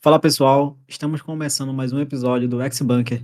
Fala pessoal, estamos começando mais um episódio do X-Bunker.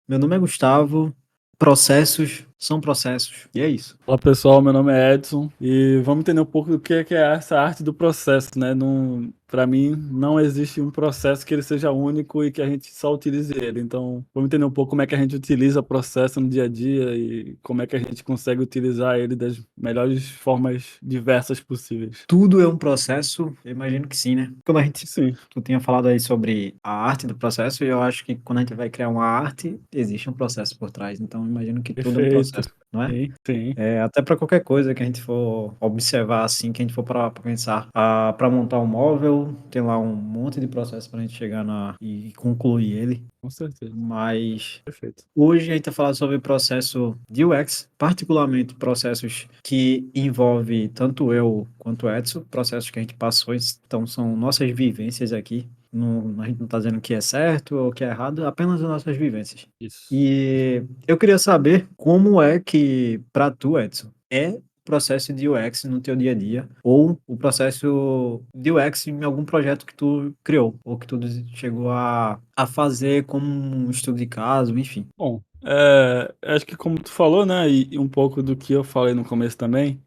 Meu nome é Gustavo, processos são processos, e é isso. Olá pessoal, meu nome é Edson e vamos entender um pouco do que é essa arte do processo, né? Não, para mim, não existe um processo que ele seja único e que a gente só utilize ele. Então, vamos entender um pouco como é que a gente utiliza o processo no dia a dia e como é que a gente consegue utilizar ele das melhores formas diversas possíveis. Tudo é um processo, eu imagino que sim, né? Como Sim, tu tinha falado aí sobre a arte do processo, e eu acho que quando a gente vai criar uma arte, existe um processo por trás. Então, eu imagino que tudo é um perfeito. processo, não é? Sim, sim. Até para qualquer coisa que a gente for observar assim, que a gente for parar para pensar, para montar um móvel, tem lá um monte de processo para a gente chegar e concluir ele. Com certeza. Mas Perfeito. hoje a gente vai falar sobre o processo de UX, particularmente processos que envolvem tanto eu quanto o Edson, processos que a gente passou, então são nossas vivências aqui. A gente não está dizendo o que é certo ou o que é errado, apenas as nossas vivências. Isso. E eu queria saber como é que, para tu, Edson, é o processo de UX no teu dia a dia, ou o processo de UX em algum projeto que tu criou, ou que tu chegou a fazer como um estudo de caso, enfim. Bom, acho que como tu falou, né, e um pouco do que eu falei no começo também,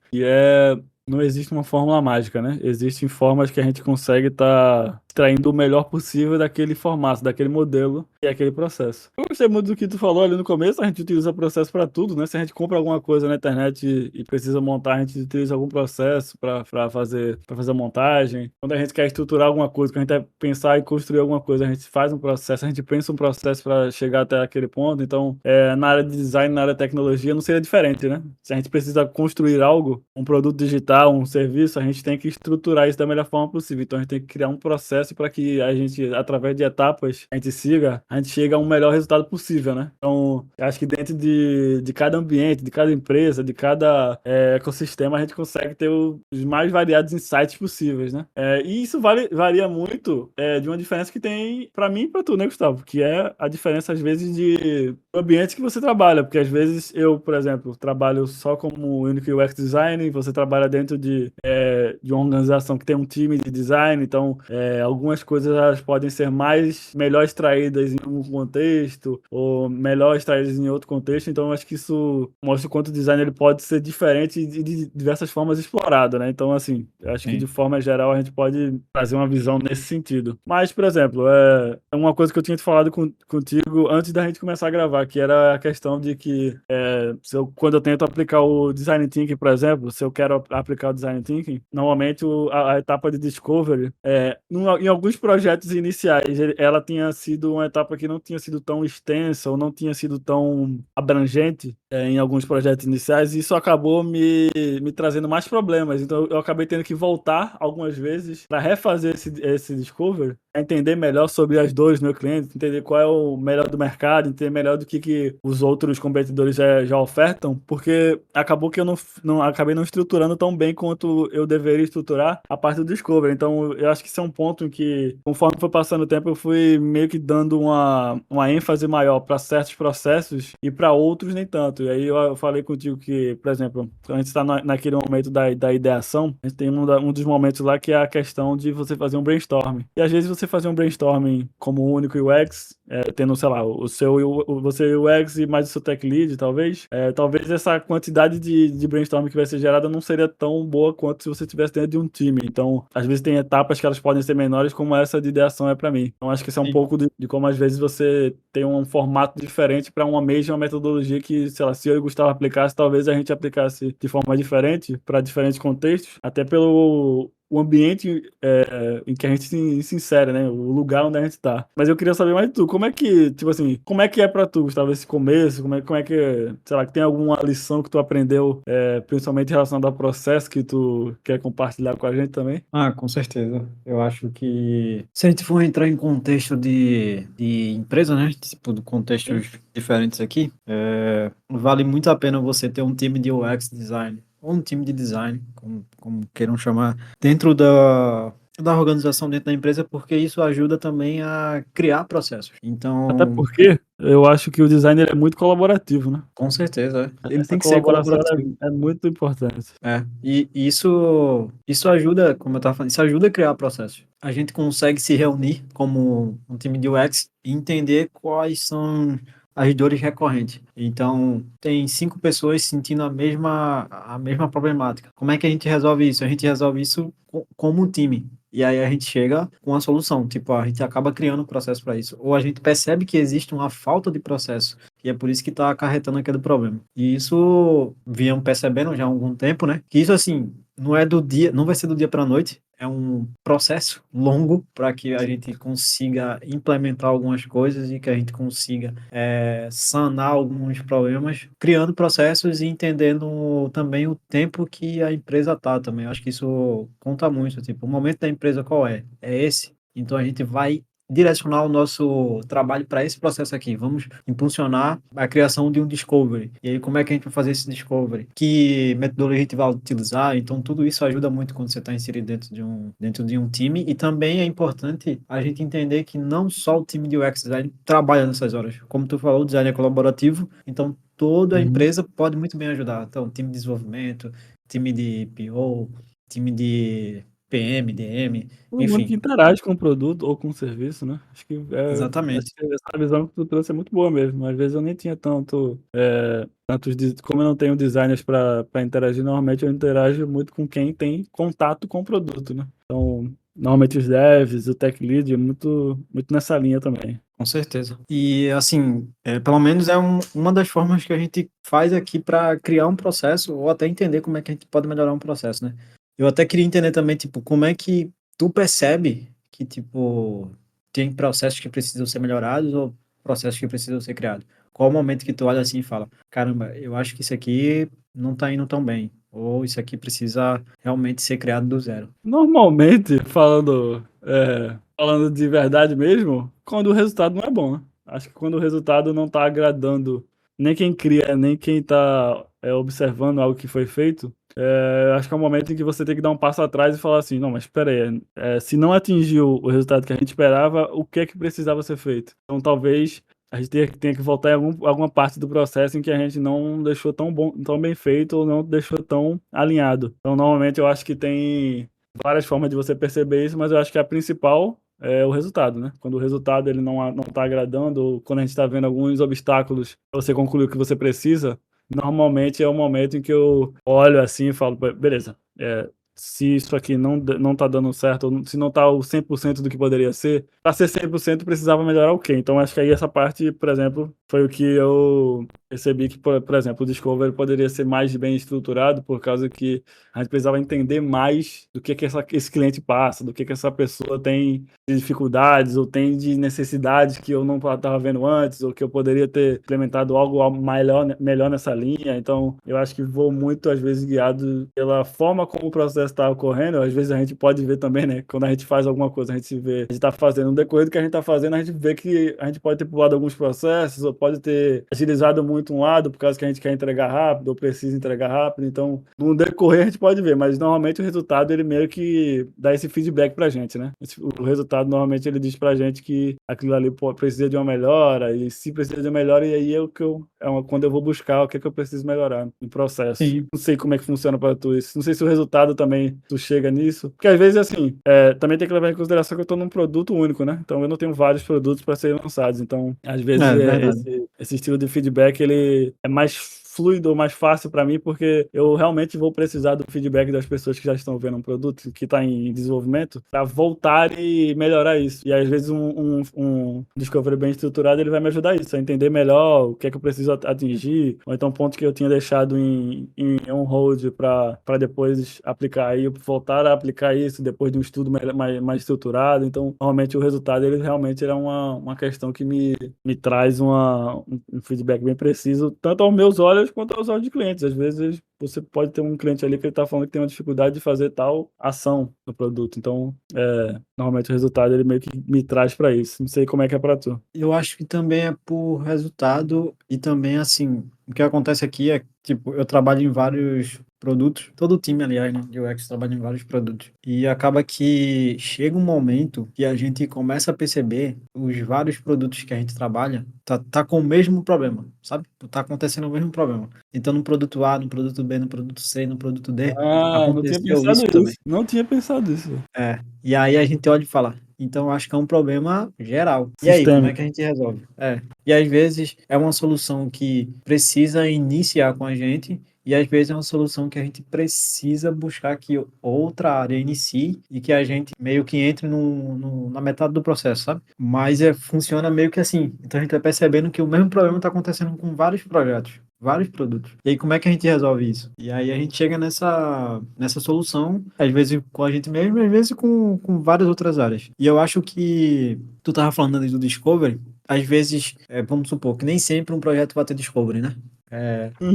não existe uma fórmula mágica, né? Existem formas que a gente consegue estar extraindo o melhor possível daquele formato, daquele modelo e aquele processo. Eu gostei muito do que tu falou ali no começo, a gente utiliza processo para tudo, né? Se a gente compra alguma coisa na internet e precisa montar, a gente utiliza algum processo para fazer a montagem. Quando a gente quer estruturar alguma coisa, quando a gente quer pensar e construir alguma coisa, a gente faz um processo, a gente pensa um processo para chegar até aquele ponto. Então, na área de design, na área de tecnologia, não seria diferente, né? Se a gente precisa construir algo, um produto digital, um serviço, a gente tem que estruturar isso da melhor forma possível. Então, a gente tem que criar um processo para que a gente, através de etapas, a gente chega a um melhor resultado possível, né? Então, eu acho que dentro de cada ambiente, de cada empresa, de cada ecossistema, a gente consegue ter os mais variados insights possíveis, né? E isso varia muito de uma diferença que tem para mim e para tu, né, Gustavo? Que é a diferença, às vezes, de ambiente que você trabalha. Porque, às vezes, eu, por exemplo, trabalho só como Unique UX Design, você trabalha dentro de uma organização que tem um time de design, então algumas coisas elas podem ser melhor extraídas em um contexto ou melhor extraídas em outro contexto, então eu acho que isso mostra o quanto o design ele pode ser diferente e de diversas formas explorado, né? Então, assim, eu acho que de Sim. forma geral a gente pode trazer uma visão nesse sentido. Mas, por exemplo, é uma coisa que eu tinha te falado contigo antes da gente começar a gravar, que era a questão de que quando eu tento aplicar o Design Thinking, por exemplo, se eu quero aplicar o Design Thinking, normalmente a etapa de Discovery, em alguns projetos iniciais, ela tinha sido uma etapa que não tinha sido tão extensa ou não tinha sido tão abrangente em alguns projetos iniciais, e isso acabou me trazendo mais problemas. Então, eu acabei tendo que voltar algumas vezes para refazer esse Discovery, para entender melhor sobre as dores do meu cliente, entender qual é o melhor do mercado, entender melhor do que os outros competidores já ofertam, porque acabou que eu acabei não estruturando tão bem quanto eu deveria estruturar a parte do Discovery. Então, eu acho que isso é um ponto em que, conforme foi passando o tempo, eu fui meio que dando uma ênfase maior para certos processos e para outros nem tanto. E aí eu falei contigo que, por exemplo, quando a gente está naquele momento da ideação, a gente tem um dos momentos lá que é a questão de você fazer um brainstorming. E às vezes você fazer um brainstorming como único UX, tendo, sei lá, você UX e mais o seu tech lead, talvez essa quantidade de brainstorming que vai ser gerada não seria tão boa quanto se você estivesse dentro de um time. Então, às vezes tem etapas que elas podem ser menores, como essa de ideação é para mim. Então, acho que isso é um Sim. pouco de como às vezes você tem um formato diferente para uma mesma metodologia que, sei lá, se eu e o Gustavo aplicasse, talvez a gente aplicasse de forma diferente para diferentes contextos, até pelo o ambiente em que a gente se insere, né? O lugar onde a gente tá. Mas eu queria saber mais de tu. Como é que, tipo assim, como é que é pra tu, Gustavo, esse começo? Como é que, sei lá, que tem alguma lição que tu aprendeu, principalmente relacionada ao processo que tu quer compartilhar com a gente também? Ah, com certeza. Eu acho que se a gente for entrar em contexto de empresa, né? Tipo, de Sim. contextos diferentes aqui, vale muito a pena você ter um time de UX design, ou um time de design, como queiram chamar, dentro da organização dentro da empresa, porque isso ajuda também a criar processos. Até Então, porque eu acho que o design ele é muito colaborativo, né? com certeza, ele Essa tem que ser colaboração colaborativo. é muito importante. E isso ajuda, como eu estava falando, isso ajuda a criar processos. A gente consegue se reunir como um time de UX e entender quais são as dores recorrentes. Então, tem 5 pessoas sentindo a mesma problemática. Como é que a gente resolve isso? A gente resolve isso como um time. E aí a gente chega com a solução. Tipo, a gente acaba criando um processo para isso. Ou a gente percebe que existe uma falta de processo. E é por isso que está acarretando aquele problema. E isso viemos percebendo já há algum tempo, né? Que isso, assim, não vai ser do dia para a noite. É um processo longo para que a gente consiga implementar algumas coisas e que a gente consiga sanar alguns problemas, criando processos e entendendo também o tempo que a empresa está também. Eu acho que isso conta muito. Tipo, o momento da empresa qual é? É esse. Então a gente vai direcionar o nosso trabalho para esse processo aqui. Vamos impulsionar a criação de um discovery. E aí, como é que a gente vai fazer esse discovery? Que metodologia a gente vai utilizar? Então, tudo isso ajuda muito quando você está inserido dentro de um time. E também é importante a gente entender que não só o time de UX design trabalha nessas horas. Como tu falou, o design é colaborativo, então toda a Uhum. empresa pode muito bem ajudar. Então, time de desenvolvimento, time de PO, time de PM, DM, Todo mundo que enfim. interage com o produto ou com o serviço, né? Acho Exatamente. que essa visão que tu trouxe é muito boa mesmo. Às vezes eu nem tinha como eu não tenho designers para interagir, normalmente eu interajo muito com quem tem contato com o produto, né? Então, normalmente os devs, o tech lead, é muito nessa linha também. Com certeza. E, assim, pelo menos é uma das formas que a gente faz aqui para criar um processo ou até entender como é que a gente pode melhorar um processo, né? Eu até queria entender também, tipo, como é que tu percebe que, tipo, tem processos que precisam ser melhorados ou processos que precisam ser criados? Qual o momento que tu olha assim e fala, caramba, eu acho que isso aqui não tá indo tão bem, ou isso aqui precisa realmente ser criado do zero? Normalmente, falando de verdade mesmo, quando o resultado não é bom, né? Acho que quando o resultado não está agradando nem quem cria, nem quem está observando algo que foi feito, acho que é um momento em que você tem que dar um passo atrás e falar assim, não, mas espera aí, se não atingiu o resultado que a gente esperava, o que é que precisava ser feito? Então talvez a gente tenha que voltar em alguma parte do processo em que a gente não deixou tão bom, tão bem feito ou não deixou tão alinhado. Então normalmente eu acho que tem várias formas de você perceber isso, mas eu acho que a principal é o resultado, né? Quando o resultado ele não está agradando, ou quando a gente está vendo alguns obstáculos, você concluiu que você precisa, normalmente é o momento em que eu olho assim e falo, beleza, se isso aqui não tá dando certo, ou se não tá o 100% do que poderia ser, para ser 100% precisava melhorar o quê? Então acho que aí essa parte, por exemplo, foi o que eu percebi que, por exemplo, o Discovery poderia ser mais bem estruturado, por causa que a gente precisava entender mais do que esse cliente passa, do que essa pessoa tem de dificuldades ou tem de necessidades que eu não estava vendo antes, ou que eu poderia ter implementado algo melhor nessa linha. Então, eu acho que vou muito, às vezes, guiado pela forma como o processo está ocorrendo. Às vezes a gente pode ver também, né? Quando a gente faz alguma coisa, a gente se vê, a gente está fazendo, no decorrer do que a gente está fazendo, a gente vê que a gente pode ter pulado alguns processos, ou pode ter agilizado muito um lado, por causa que a gente quer entregar rápido, ou precisa entregar rápido. Então, no decorrer a gente pode ver, mas normalmente o resultado ele meio que dá esse feedback pra gente, né? O resultado normalmente ele diz pra gente que aquilo ali precisa de uma melhora, e se precisa de uma melhora, e aí quando eu vou buscar o que é que eu preciso melhorar no processo. Sim. Não sei como é que funciona pra tu isso. Não sei se o resultado também tu chega nisso. Porque às vezes, assim, também tem que levar em consideração que eu tô num produto único, né? Então eu não tenho vários produtos para serem lançados. Então, às vezes, É verdade. esse estilo de feedback ele é mais fluido, mais fácil para mim, porque eu realmente vou precisar do feedback das pessoas que já estão vendo um produto que está em desenvolvimento para voltar e melhorar isso. E às vezes um discovery bem estruturado ele vai me ajudar isso, a entender melhor o que é que eu preciso atingir, ou então pontos que eu tinha deixado em on-hold para depois aplicar e eu voltar a aplicar isso depois de um estudo mais estruturado. Então, normalmente o resultado ele realmente é uma questão que me traz um feedback bem preciso, tanto aos meus olhos quanto aos olhos de clientes. Às vezes você pode ter um cliente ali que ele está falando que tem uma dificuldade de fazer tal ação no produto. Então, normalmente o resultado ele meio que me traz para isso. Não sei como é que é para tu. Eu acho que também é por resultado e também, assim, o que acontece aqui é, tipo, eu trabalho em vários produtos, todo o time, aliás, né, de UX trabalha em vários produtos. E acaba que chega um momento que a gente começa a perceber os vários produtos que a gente trabalha tá com o mesmo problema, sabe? Tá acontecendo o mesmo problema. Então, no produto A, no produto B, no produto C, no produto D, Ah, eu não tinha aconteceu pensado isso também. isso. Não tinha pensado isso. E aí a gente olha e fala, então acho que é um problema geral. E aí, como é que Sistêmico. a gente resolve? E às vezes é uma solução que precisa iniciar com a gente, e às vezes é uma solução que a gente precisa buscar que outra área inicie e que a gente meio que entre na metade do processo, sabe? Mas funciona meio que assim. Então a gente vai percebendo que o mesmo problema está acontecendo com vários projetos. Vários produtos. E aí, como é que a gente resolve isso? E aí a gente chega nessa solução, às vezes com a gente mesmo, às vezes com várias outras áreas. E eu acho que tu tava falando ali do Discovery, às vezes, vamos supor que nem sempre um projeto vai ter Discovery, né?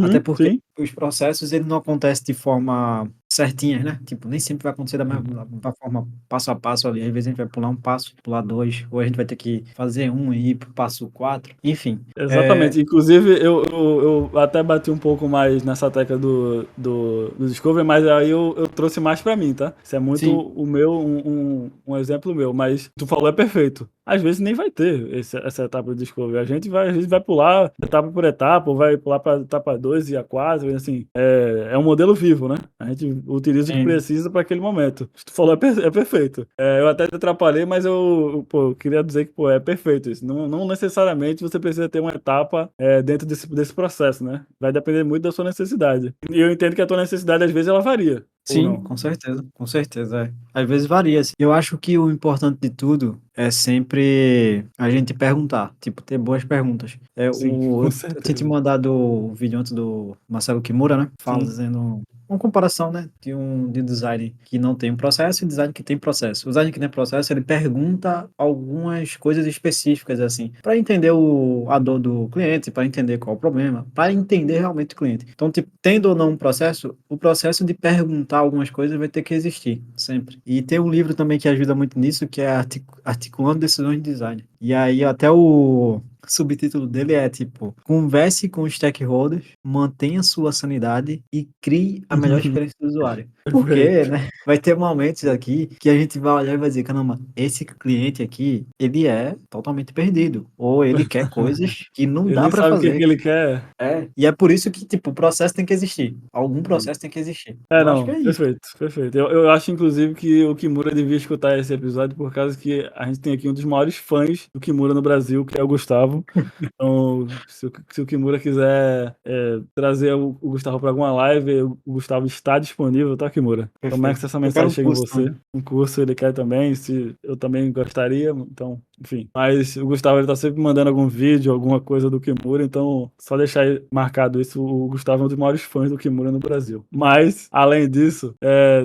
Até porque Sim. os processos ele não acontecem de forma certinha, né? Tipo, nem sempre vai acontecer da forma passo a passo ali. Às vezes a gente vai pular um passo, pular dois, ou a gente vai ter que fazer um e ir pro passo 4. Enfim, Exatamente. Inclusive, eu até bati um pouco mais nessa tecla do Discovery, mas aí eu trouxe mais pra mim, tá? Isso é muito sim, o meu, um exemplo meu, mas tu falou é perfeito. Às vezes nem vai ter essa etapa do Discovery. Às vezes vai pular etapa por etapa, ou vai pular pra etapa 2 e a 4, assim. É um modelo vivo, né? A gente utiliza o que sim. precisa para aquele momento. O que tu falou é perfeito. Eu até te atrapalhei, mas eu queria dizer que, pô, é perfeito isso. Não necessariamente você precisa ter uma etapa dentro desse processo, né? Vai depender muito da sua necessidade. E eu entendo que a tua necessidade, às vezes, ela varia, ou Sim, não. com certeza, Às vezes varia, assim. Eu acho que o importante de tudo é sempre a gente perguntar, tipo, ter boas perguntas. Sim, com Eu tinha te certeza. mandado o vídeo antes do Marcelo Kimura, né? Sim. Fazendo uma comparação, né? De design que não tem um processo e design que tem processo. O design que tem processo, ele pergunta algumas coisas específicas, assim, para entender a dor do cliente, para entender qual é o problema, para entender realmente o cliente. Então, tipo, tendo ou não um processo, o processo de perguntar algumas coisas vai ter que existir, sempre. E tem um livro também que ajuda muito nisso, que é Articulando Decisões de Design. E aí, até o subtítulo dele é tipo: converse com os stakeholders, mantenha sua sanidade e crie a melhor experiência do usuário. Porque, Perfeito. né, vai ter momentos aqui que a gente vai olhar e vai dizer, caramba, esse cliente aqui, ele é totalmente perdido, ou ele quer coisas que não Ele dá nem para sabe o que que fazer. ele quer. E é por isso que, tipo, o processo tem que existir. Algum processo tem que existir. Eu acho que Não, é isso. perfeito, perfeito. Eu acho, inclusive, que o Kimura devia escutar esse episódio por causa que a gente tem aqui um dos maiores fãs do Kimura no Brasil, que é o Gustavo. Então, se o Kimura quiser trazer o Gustavo para alguma live, o Gustavo está disponível, tá, Kimura? Tomara que Perfeito. essa Eu quero mensagem um chegue em curso você. também. Um curso ele quer também, se eu também gostaria, então, enfim. Mas o Gustavo ele tá sempre mandando algum vídeo, alguma coisa do Kimura, então só deixar aí marcado isso, o Gustavo é um dos maiores fãs do Kimura no Brasil. Mas, além disso,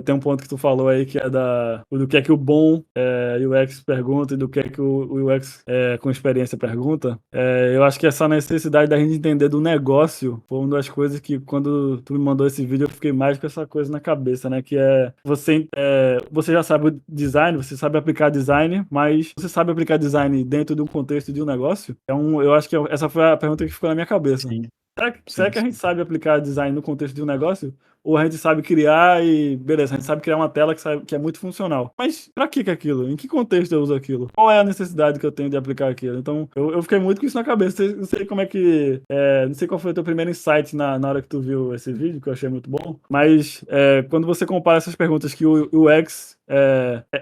tem um ponto que tu falou aí que é do que é que o bom UX pergunta e do que é que o UX com experiência pergunta. Eu acho que essa necessidade da gente entender do negócio foi uma das coisas que, quando tu me mandou esse vídeo, eu fiquei mais com essa coisa na cabeça, né? Que você já sabe o design, você sabe aplicar design, mas você sabe aplicar design dentro de um contexto de um negócio? Eu acho que essa foi a pergunta que ficou na minha cabeça. Sim, Será sim, que a gente sim. sabe aplicar design no contexto de um negócio? Ou a gente sabe criar e, beleza, a gente sabe criar uma tela que é muito funcional. Mas pra que aquilo? Em que contexto eu uso aquilo? Qual é a necessidade que eu tenho de aplicar aquilo? Então, eu fiquei muito com isso na cabeça. Não sei como é que. Não sei qual foi o teu primeiro insight na hora que tu viu esse vídeo, que eu achei muito bom. Mas quando você compara essas perguntas que o UX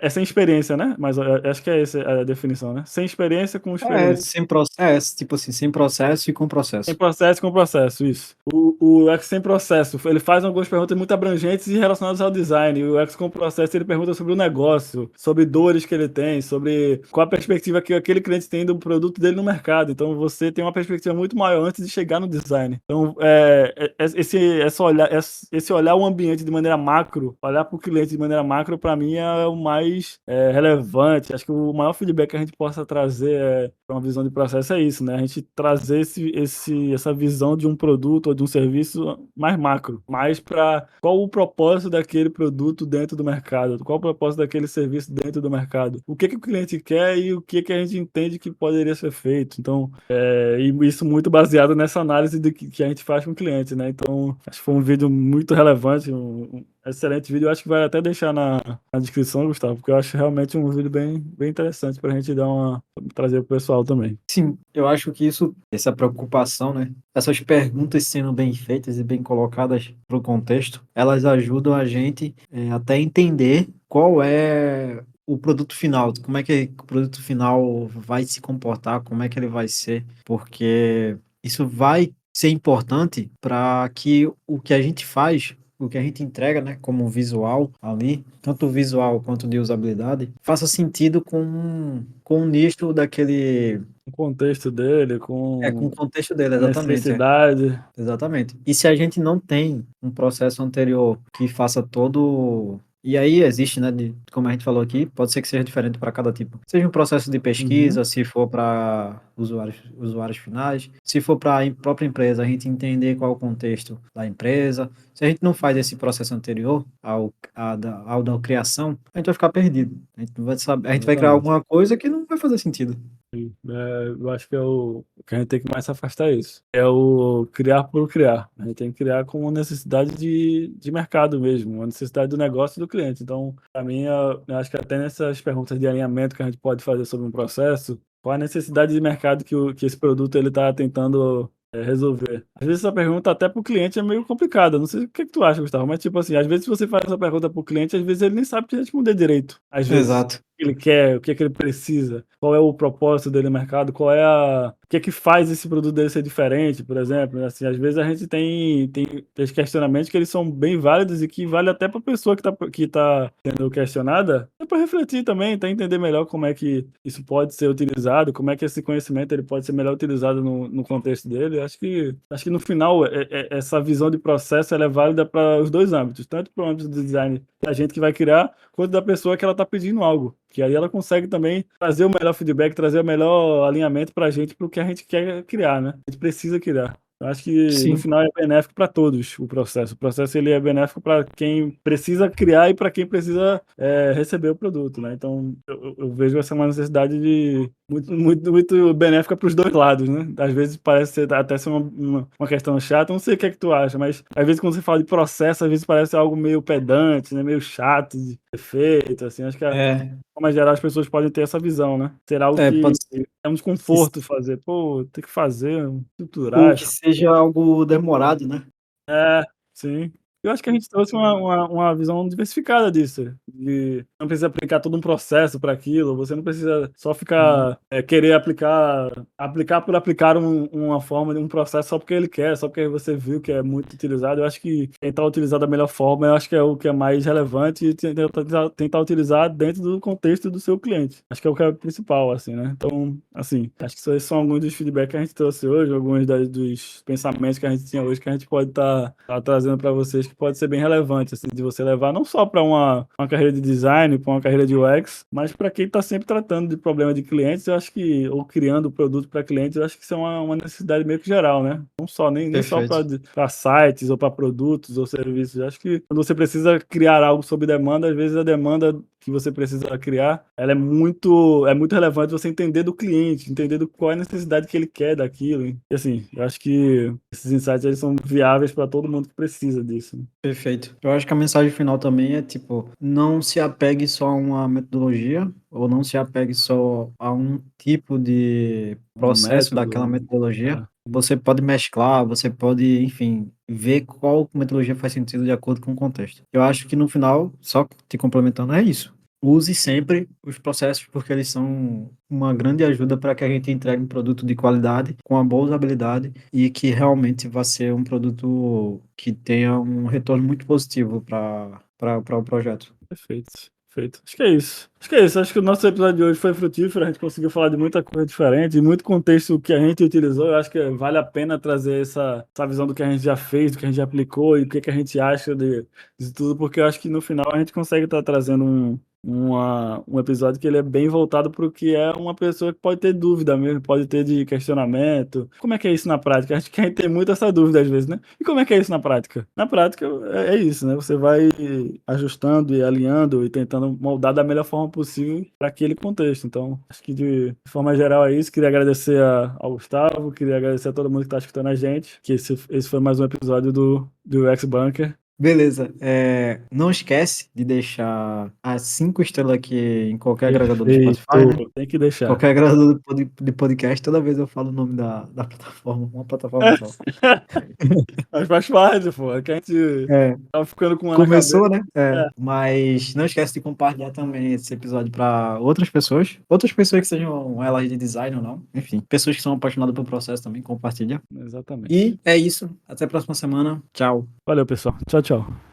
sem experiência, né? Mas eu acho que é essa a definição, né? Sem experiência com experiência. Sem processo, tipo assim, sem processo e com Sem processo. processo com processo, isso. O UX sem processo, ele faz algumas perguntas muito abrangentes e relacionadas ao design. E o UX com processo, ele pergunta sobre o negócio, sobre dores que ele tem, sobre qual a perspectiva que aquele cliente tem do produto dele no mercado. Então, você tem uma perspectiva muito maior antes de chegar no design. Então, esse olhar o ambiente de maneira macro, olhar para o cliente de maneira macro, para mim, é o mais relevante. Acho que o maior feedback que a gente possa trazer para uma visão de processo é isso, né? A gente trazer essa visão de um produto ou de um serviço mais macro, mais para para qual o propósito daquele produto dentro do mercado, qual o propósito daquele serviço dentro do mercado, o que o cliente quer e o que a gente entende que poderia ser feito. Então, e isso muito baseado nessa análise que a gente faz com o cliente, né? Então, acho que foi um vídeo muito relevante, um excelente vídeo. Eu acho que vai até deixar na descrição, Gustavo, porque eu acho realmente um vídeo bem interessante para a gente trazer para o pessoal também. Sim, eu acho que essa preocupação, né? Essas perguntas sendo bem feitas e bem colocadas para o contexto, elas ajudam a gente até entender qual é o produto final, como é que o produto final vai se comportar, como é que ele vai ser, porque isso vai ser importante para que o que a gente faz, o que a gente entrega, né, como visual ali, tanto visual quanto de usabilidade, faça sentido com o nicho daquele. O contexto dele, Com o com contexto dele, a exatamente. necessidade. Exatamente. E se a gente não tem um processo anterior que faça todo. E aí existe, né, como a gente falou aqui, pode ser que seja diferente para cada tipo. Seja um processo de Uhum. pesquisa, se for para usuários finais, se for para a própria empresa, a gente entender qual é o contexto da empresa. Se a gente não faz esse processo anterior ao da criação, a gente vai ficar perdido. A gente não vai saber, a gente vai criar Exatamente. alguma coisa que não vai fazer sentido. Sim. Eu acho que o que a gente tem que mais se afastar é isso. É o criar por criar. A gente tem que criar com uma necessidade de mercado mesmo, uma necessidade do negócio e do cliente. Então, para mim, eu acho que até nessas perguntas de alinhamento que a gente pode fazer sobre um processo, qual a necessidade de mercado que esse produto ele está tentando resolver. Às vezes essa pergunta até para o cliente é meio complicada. Não sei o que tu acha, Gustavo, mas tipo assim, às vezes se você faz essa pergunta para o cliente, às vezes ele nem sabe te responder direito. Às vezes Exato. que ele quer, o que é que ele precisa, qual é o propósito dele no mercado, o que é que faz esse produto dele ser diferente, por exemplo, né? Assim, às vezes a gente tem questionamentos que eles são bem válidos e que vale até para a pessoa que tá sendo questionada, é para refletir também, tá entender melhor como é que isso pode ser utilizado, como é que esse conhecimento ele pode ser melhor utilizado no contexto dele. Acho que no final essa visão de processo ela é válida para os dois âmbitos, tanto para o âmbito do design da gente que vai criar, quanto da pessoa que ela está pedindo algo. Que aí ela consegue também trazer o melhor feedback, trazer o melhor alinhamento para a gente, para o que a gente quer criar, né? A gente precisa criar. Eu acho que no Sim. final é benéfico para todos o processo. O processo ele é benéfico para quem precisa criar e para quem precisa receber o produto, né? Então eu vejo essa uma necessidade de muito benéfica para os dois lados, né? Às vezes parece até ser uma questão chata. Não sei o que é que tu acha, mas às vezes quando você fala de processo, às vezes parece algo meio pedante, né? Meio chato de ser feito, assim. Acho que de É, forma geral as pessoas podem ter essa visão, né? Ser algo que pode ser é um que, desconforto fazer. Pô, tem que fazer, ou estruturar. que seja algo demorado, né? É, sim. Eu acho que a gente trouxe uma visão diversificada disso. De não precisa aplicar todo um processo para aquilo, você não precisa só Uhum. ficar querer aplicar por aplicar uma forma de um processo só porque ele quer, só porque você viu que é muito utilizado. Eu acho que tentar utilizar da melhor forma, eu acho que é o que é mais relevante e tentar utilizar dentro do contexto do seu cliente. Acho que é o que é principal, assim, né? Então, assim, acho que esses são alguns dos feedbacks que a gente trouxe hoje, alguns dos pensamentos que a gente tinha hoje que a gente pode estar trazendo para vocês que pode ser bem relevante, assim, de você levar não só para uma carreira de design, para uma carreira de UX, mas para quem está sempre tratando de problema de clientes, eu acho que, ou criando produto para clientes, eu acho que isso é uma necessidade meio que geral, né? Não só, nem só Perfeito. para sites ou para produtos ou serviços. Eu acho que quando você precisa criar algo sob demanda, às vezes a demanda que você precisa criar, ela é muito relevante você entender do cliente, entender qual é a necessidade que ele quer daquilo. E assim, eu acho que esses insights eles são viáveis para todo mundo que precisa disso, né? Perfeito. Eu acho que a mensagem final também é tipo, não se apegue só a uma metodologia, ou não se apegue só a um tipo de Um processo daquela método. metodologia. É, Você pode mesclar, você pode, enfim, ver qual metodologia faz sentido de acordo com o contexto. Eu acho que no final, só te complementando, é isso. Use sempre os processos, porque eles são uma grande ajuda para que a gente entregue um produto de qualidade, com uma boa usabilidade e que realmente vai ser um produto que tenha um retorno muito positivo para o projeto. perfeito. Perfeito. Acho que é isso. Acho que é isso. Acho que o nosso episódio de hoje foi frutífero. A gente conseguiu falar de muita coisa diferente, de muito contexto que a gente utilizou. Eu acho que vale a pena trazer essa visão do que a gente já fez, do que a gente já aplicou e o que a gente acha disso tudo, porque eu acho que no final a gente consegue estar trazendo um episódio que ele é bem voltado para o que é uma pessoa que pode ter dúvida mesmo, pode ter de questionamento. Como é que é isso na prática? Acho que a gente tem muito essa dúvida às vezes, né? E como é que é isso na prática? Na prática é isso, né? Você vai ajustando e alinhando e tentando moldar da melhor forma possível para aquele contexto. Então, acho que de forma geral é isso. Queria agradecer ao Gustavo, queria agradecer a todo mundo que está escutando a gente, que esse foi mais um episódio do UX Bunker. Beleza. Não esquece de deixar as 5 estrelas aqui em qualquer agregador do Spotify, né? Perfeito, tem que deixar. Qualquer agregador de podcast, toda vez eu falo o nome da plataforma, uma plataforma só. Mas faz parte, pô. É que a gente É, tava ficando com uma na cabeça. começou, né? É, Mas não esquece de compartilhar também esse episódio para outras pessoas que sejam elas de design ou não. Enfim, pessoas que são apaixonadas pelo processo também, compartilha. exatamente. E é isso. Até a próxima semana. Tchau. Valeu, pessoal. Tchau, tchau.